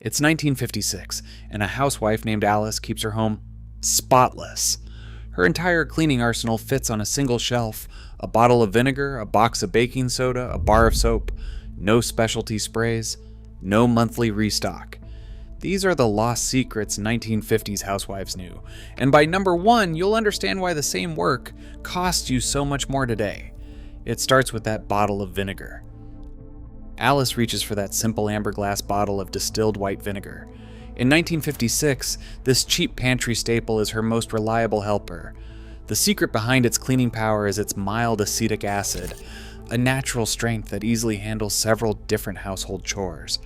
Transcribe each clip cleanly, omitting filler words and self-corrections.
It's 1956, and a housewife named Alice keeps her home spotless. Her entire cleaning arsenal fits on a single shelf: a bottle of vinegar, a box of baking soda, a bar of soap, no specialty sprays, no monthly restock. These are the lost secrets 1950s housewives knew, and by number 1, you'll understand why the same work costs you so much more today. It starts with that bottle of vinegar. Alice reaches for that simple amber glass bottle of distilled white vinegar. In 1956, this cheap pantry staple is her most reliable helper. The secret behind its cleaning power is its mild acetic acid, a natural strength that easily handles several different household chores.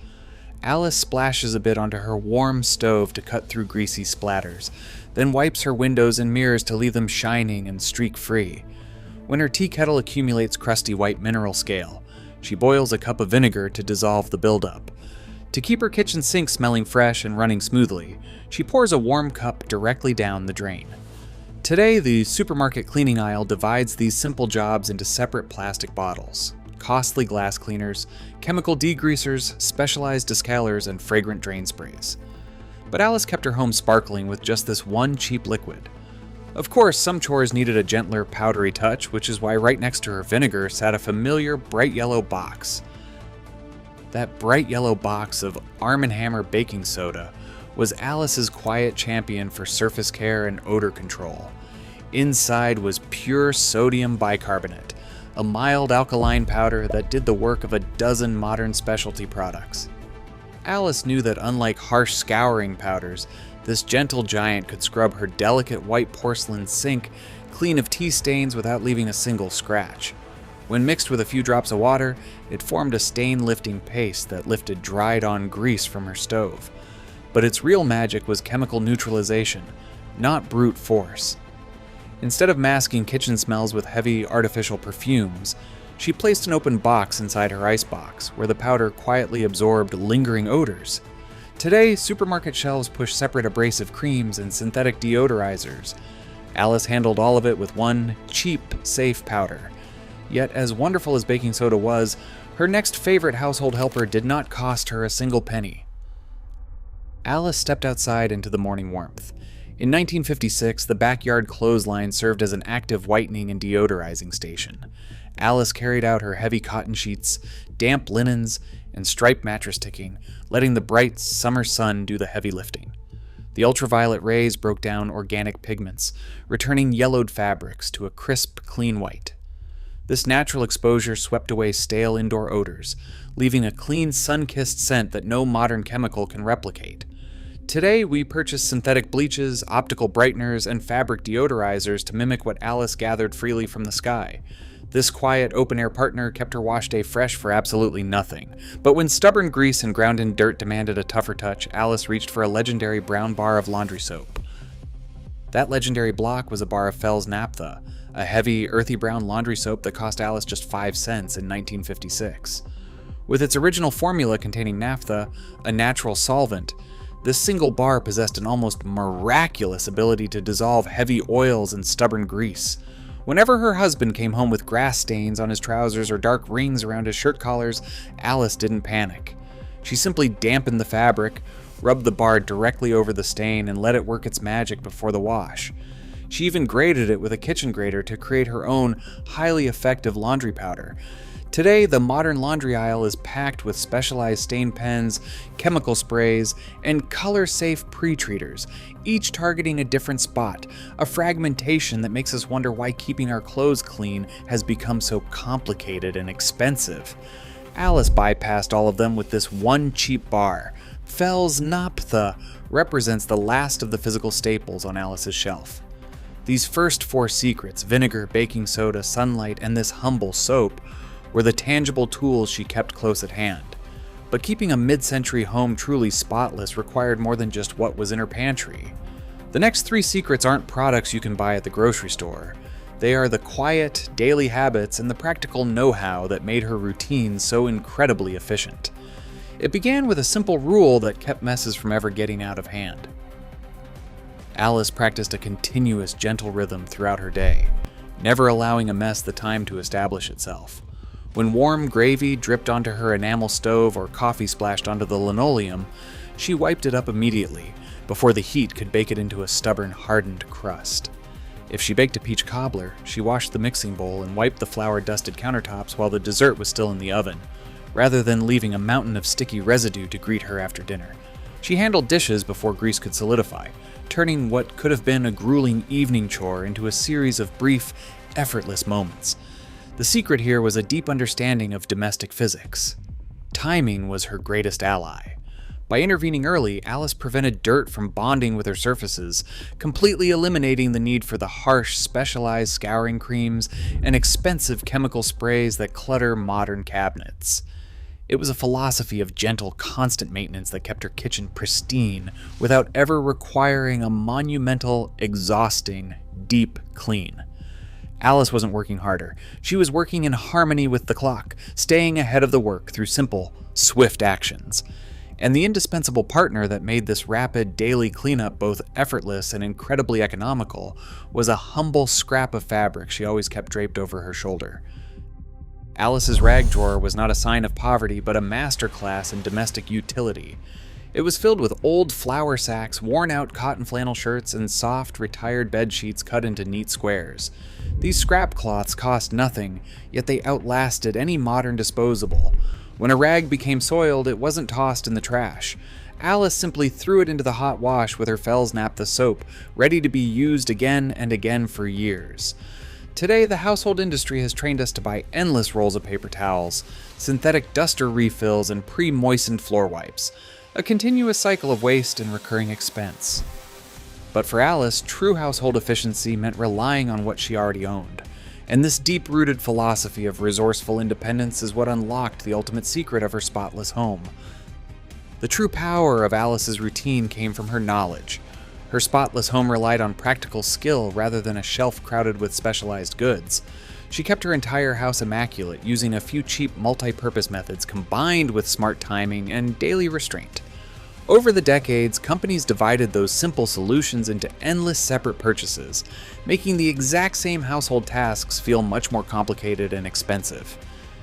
Alice splashes a bit onto her warm stove to cut through greasy splatters, then wipes her windows and mirrors to leave them shining and streak-free. When her tea kettle accumulates crusty white mineral scale, she boils a cup of vinegar to dissolve the buildup. To keep her kitchen sink smelling fresh and running smoothly, she pours a warm cup directly down the drain. Today, the supermarket cleaning aisle divides these simple jobs into separate plastic bottles: costly glass cleaners, chemical degreasers, specialized discalers, and fragrant drain sprays. But Alice kept her home sparkling with just this one cheap liquid. Of course, some chores needed a gentler, powdery touch, which is why right next to her vinegar sat a familiar bright yellow box. That bright yellow box of Arm & Hammer baking soda was Alice's quiet champion for surface care and odor control. Inside was pure sodium bicarbonate, a mild alkaline powder that did the work of a dozen modern specialty products. Alice knew that unlike harsh scouring powders, this gentle giant could scrub her delicate white porcelain sink clean of tea stains without leaving a single scratch. When mixed with a few drops of water, it formed a stain-lifting paste that lifted dried-on grease from her stove. But its real magic was chemical neutralization, not brute force. Instead of masking kitchen smells with heavy artificial perfumes, she placed an open box inside her icebox, where the powder quietly absorbed lingering odors. Today, supermarket shelves push separate abrasive creams and synthetic deodorizers. Alice handled all of it with one cheap, safe powder. Yet, as wonderful as baking soda was, her next favorite household helper did not cost her a single penny. Alice stepped outside into the morning warmth. In 1956, the backyard clothesline served as an active whitening and deodorizing station. Alice carried out her heavy cotton sheets, damp linens, and striped mattress ticking, letting the bright summer sun do the heavy lifting. The ultraviolet rays broke down organic pigments, returning yellowed fabrics to a crisp, clean white. This natural exposure swept away stale indoor odors, leaving a clean, sun-kissed scent that no modern chemical can replicate. Today, we purchase synthetic bleaches, optical brighteners, and fabric deodorizers to mimic what Alice gathered freely from the sky. This quiet, open-air partner kept her wash day fresh for absolutely nothing. But when stubborn grease and ground-in dirt demanded a tougher touch, Alice reached for a legendary brown bar of laundry soap. That legendary block was a bar of Fell's Naphtha, a heavy, earthy brown laundry soap that cost Alice just 5 cents in 1956. With its original formula containing naphtha, a natural solvent, this single bar possessed an almost miraculous ability to dissolve heavy oils and stubborn grease. Whenever her husband came home with grass stains on his trousers or dark rings around his shirt collars, Alice didn't panic. She simply dampened the fabric, rubbed the bar directly over the stain, and let it work its magic before the wash. She even grated it with a kitchen grater to create her own highly effective laundry powder. Today, the modern laundry aisle is packed with specialized stain pens, chemical sprays, and color-safe pre-treaters, each targeting a different spot, a fragmentation that makes us wonder why keeping our clothes clean has become so complicated and expensive. Alice bypassed all of them with this one cheap bar. Fell's Naphtha represents the last of the physical staples on Alice's shelf. These first 4 secrets, vinegar, baking soda, sunlight, and this humble soap, were the tangible tools she kept close at hand. But keeping a mid-century home truly spotless required more than just what was in her pantry. The next 3 secrets aren't products you can buy at the grocery store. They are the quiet, daily habits and the practical know-how that made her routine so incredibly efficient. It began with a simple rule that kept messes from ever getting out of hand. Alice practiced a continuous, gentle rhythm throughout her day, never allowing a mess the time to establish itself. When warm gravy dripped onto her enamel stove or coffee splashed onto the linoleum, She wiped it up immediately, before the heat could bake it into a stubborn, hardened crust. If she baked a peach cobbler, she washed the mixing bowl and wiped the flour-dusted countertops while the dessert was still in the oven, rather than leaving a mountain of sticky residue to greet her after dinner. She handled dishes before grease could solidify, turning what could have been a grueling evening chore into a series of brief, effortless moments. The secret here was a deep understanding of domestic physics. Timing was her greatest ally. By intervening early, Alice prevented dirt from bonding with her surfaces, completely eliminating the need for the harsh, specialized scouring creams and expensive chemical sprays that clutter modern cabinets. It was a philosophy of gentle, constant maintenance that kept her kitchen pristine without ever requiring a monumental, exhausting, deep clean. Alice wasn't working harder. She was working in harmony with the clock, staying ahead of the work through simple, swift actions. And the indispensable partner that made this rapid, daily cleanup both effortless and incredibly economical was a humble scrap of fabric she always kept draped over her shoulder. Alice's rag drawer was not a sign of poverty, but a masterclass in domestic utility. It was filled with old flour sacks, worn-out cotton flannel shirts, and soft, retired bed sheets cut into neat squares. These scrap cloths cost nothing, yet they outlasted any modern disposable. When a rag became soiled, it wasn't tossed in the trash. Alice simply threw it into the hot wash with her Fell's naphtha soap, ready to be used again and again for years. Today, the household industry has trained us to buy endless rolls of paper towels, synthetic duster refills, and pre-moistened floor wipes. A continuous cycle of waste and recurring expense. But for Alice, true household efficiency meant relying on what she already owned. And this deep-rooted philosophy of resourceful independence is what unlocked the ultimate secret of her spotless home. The true power of Alice's routine came from her knowledge. Her spotless home relied on practical skill rather than a shelf crowded with specialized goods. She kept her entire house immaculate, using a few cheap multi-purpose methods combined with smart timing and daily restraint. Over the decades, companies divided those simple solutions into endless separate purchases, making the exact same household tasks feel much more complicated and expensive.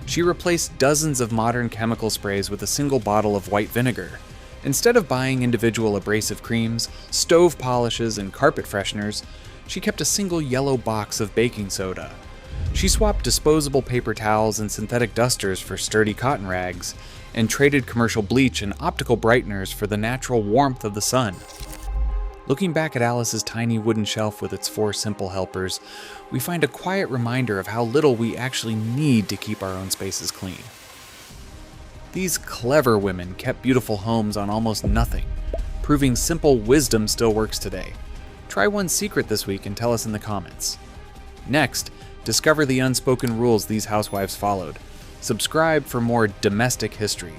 She replaced dozens of modern chemical sprays with a single bottle of white vinegar. Instead of buying individual abrasive creams, stove polishes, and carpet fresheners, she kept a single yellow box of baking soda. She swapped disposable paper towels and synthetic dusters for sturdy cotton rags, and traded commercial bleach and optical brighteners for the natural warmth of the sun. Looking back at Alice's tiny wooden shelf with its 4 simple helpers, we find a quiet reminder of how little we actually need to keep our own spaces clean. These clever women kept beautiful homes on almost nothing, proving simple wisdom still works today. Try one secret this week and tell us in the comments. Next, discover the unspoken rules these housewives followed. Subscribe for more domestic history.